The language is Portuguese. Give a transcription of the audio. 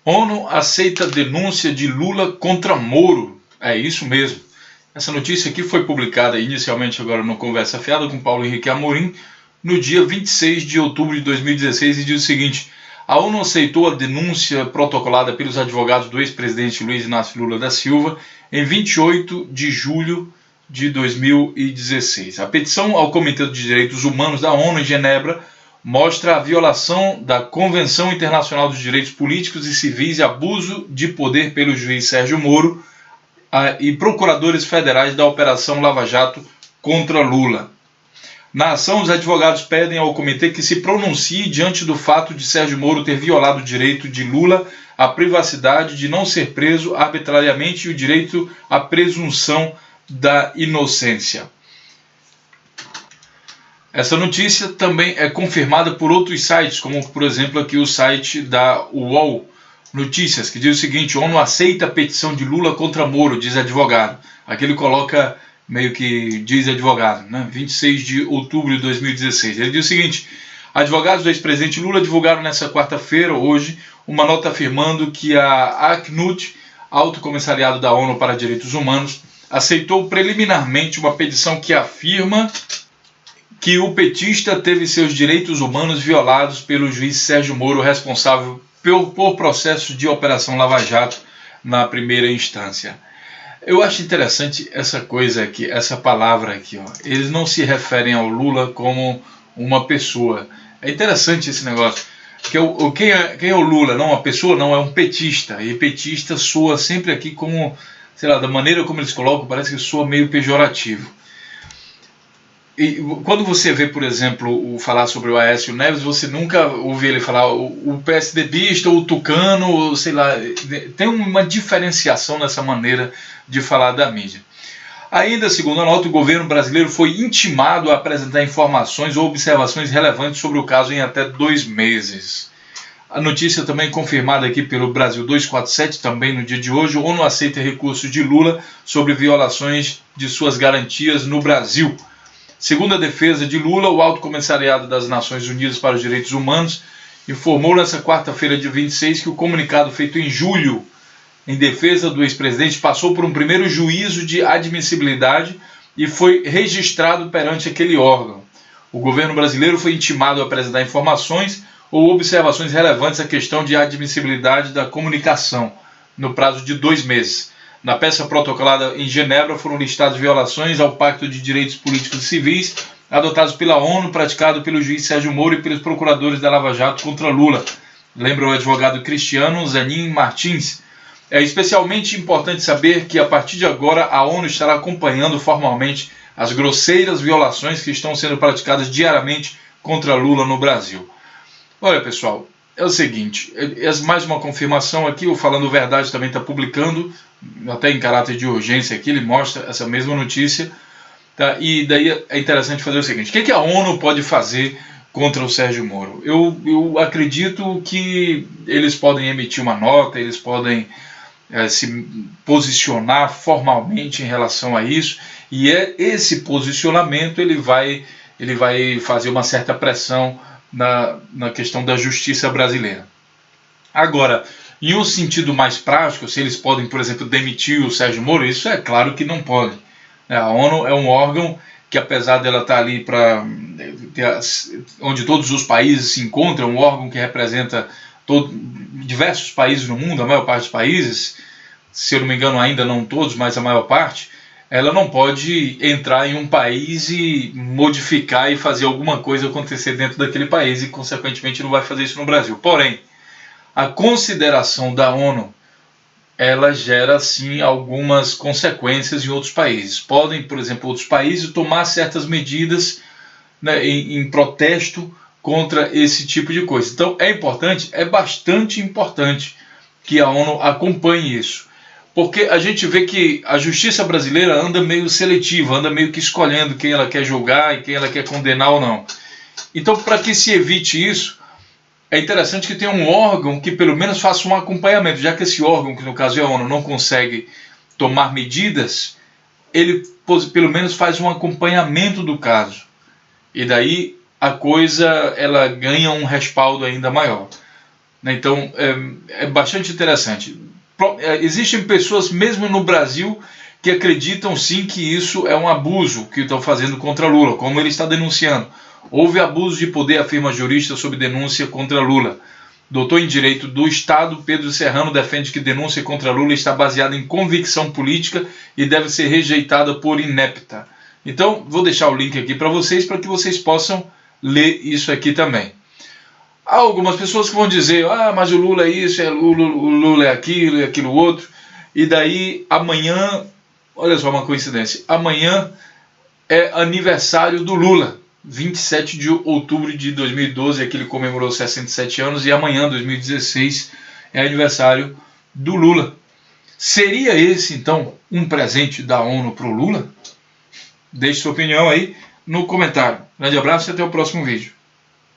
ONU aceita denúncia de Lula contra Moro. É isso mesmo. Essa notícia aqui foi publicada inicialmente agora no Conversa Fiada com Paulo Henrique Amorim, no dia 26 de outubro de 2016, e diz o seguinte: a ONU aceitou a denúncia protocolada pelos advogados do ex-presidente Luiz Inácio Lula da Silva em 28 de julho de 2016. A petição ao Comitê de Direitos Humanos da ONU em Genebra mostra a violação da Convenção Internacional dos Direitos Políticos e Civis e abuso de poder pelo juiz Sérgio Moro e procuradores federais da Operação Lava Jato contra Lula. Na ação, os advogados pedem ao comitê que se pronuncie diante do fato de Sérgio Moro ter violado o direito de Lula à privacidade, de não ser preso arbitrariamente e o direito à presunção da inocência. Essa notícia também é confirmada por outros sites, como por exemplo aqui o site da UOL Notícias, que diz o seguinte: ONU aceita a petição de Lula contra Moro, diz advogado. Aqui ele coloca meio que diz advogado, né? 26 de outubro de 2016. Ele diz o seguinte: advogados do ex-presidente Lula divulgaram nesta quarta-feira, hoje, uma nota afirmando que a ACNUD, Alto Comissariado da ONU para Direitos Humanos, aceitou preliminarmente uma petição que afirma que o petista teve seus direitos humanos violados pelo juiz Sérgio Moro, responsável por processo de Operação Lava Jato na primeira instância. Eu acho interessante essa coisa aqui, essa palavra aqui, ó. Eles não se referem ao Lula como uma pessoa. É interessante esse negócio. Quem é o Lula? Não, a pessoa não, é um petista. E petista soa sempre aqui como, sei lá, da maneira como eles colocam, parece que soa meio pejorativo. E quando você vê, por exemplo, falar sobre o Aécio Neves, você nunca ouve ele falar o PSDBista, o tucano, sei lá, tem uma diferenciação nessa maneira de falar da mídia. Ainda, segundo a nota, o governo brasileiro foi intimado a apresentar informações ou observações relevantes sobre o caso em até 2 meses. A notícia também confirmada aqui pelo Brasil 247, também no dia de hoje: ONU aceita recursos de Lula sobre violações de suas garantias no Brasil. Segundo a defesa de Lula, o Alto Comissariado das Nações Unidas para os Direitos Humanos informou nesta quarta-feira, dia 26, que o comunicado feito em julho em defesa do ex-presidente passou por um primeiro juízo de admissibilidade e foi registrado perante aquele órgão. O governo brasileiro foi intimado a apresentar informações ou observações relevantes à questão de admissibilidade da comunicação, no prazo de 2 meses. Na peça protocolada em Genebra foram listadas violações ao Pacto de Direitos Políticos e Civis adotados pela ONU, praticado pelo juiz Sérgio Moro e pelos procuradores da Lava Jato contra Lula. Lembra o advogado Cristiano Zanin Martins. É especialmente importante saber que, a partir de agora, a ONU estará acompanhando formalmente as grosseiras violações que estão sendo praticadas diariamente contra Lula no Brasil. Olha, pessoal, é o seguinte, mais uma confirmação aqui, o Falando Verdade também está publicando, até em caráter de urgência aqui, ele mostra essa mesma notícia, tá? E daí é interessante fazer o seguinte: o que a ONU pode fazer contra o Sérgio Moro? Eu acredito que eles podem emitir uma nota, eles podem se posicionar formalmente em relação a isso, e esse posicionamento ele vai fazer uma certa pressão na questão da justiça brasileira. Agora, em um sentido mais prático, se eles podem, por exemplo, demitir o Sérgio Moro, isso é claro que não pode. A ONU é um órgão que, apesar dela estar ali onde todos os países se encontram, um órgão que representa diversos países no mundo, a maior parte dos países, se eu não me engano ainda não todos, mas a maior parte, ela não pode entrar em um país e modificar e fazer alguma coisa acontecer dentro daquele país e, consequentemente, não vai fazer isso no Brasil. Porém, a consideração da ONU, ela gera, sim, algumas consequências em outros países. Podem, por exemplo, outros países tomar certas medidas, né, em protesto contra esse tipo de coisa. Então, é bastante importante que a ONU acompanhe isso. Porque a gente vê que a justiça brasileira anda meio seletiva, anda meio que escolhendo quem ela quer julgar e quem ela quer condenar ou não. Então, para que se evite isso, é interessante que tenha um órgão que pelo menos faça um acompanhamento, já que esse órgão, que no caso é a ONU, não consegue tomar medidas, ele pelo menos faz um acompanhamento do caso. E daí a coisa ela ganha um respaldo ainda maior. né? Então é bastante interessante. Existem pessoas mesmo no Brasil que acreditam sim que isso é um abuso que estão fazendo contra Lula, como ele está denunciando. Houve abuso de poder, afirma jurista sob denúncia contra Lula. Doutor em Direito do Estado, Pedro Serrano, defende que denúncia contra Lula está baseada em convicção política e deve ser rejeitada por inepta. Então, vou deixar o link aqui para que vocês possam ler isso aqui também. Há algumas pessoas que vão dizer, mas o Lula é isso, o Lula é aquilo e aquilo outro. E daí, amanhã, olha só uma coincidência, amanhã é aniversário do Lula. 27 de outubro de 2012 é que ele comemorou 67 anos e amanhã, 2016, é aniversário do Lula. Seria esse, então, um presente da ONU para o Lula? Deixe sua opinião aí no comentário. Grande abraço e até o próximo vídeo.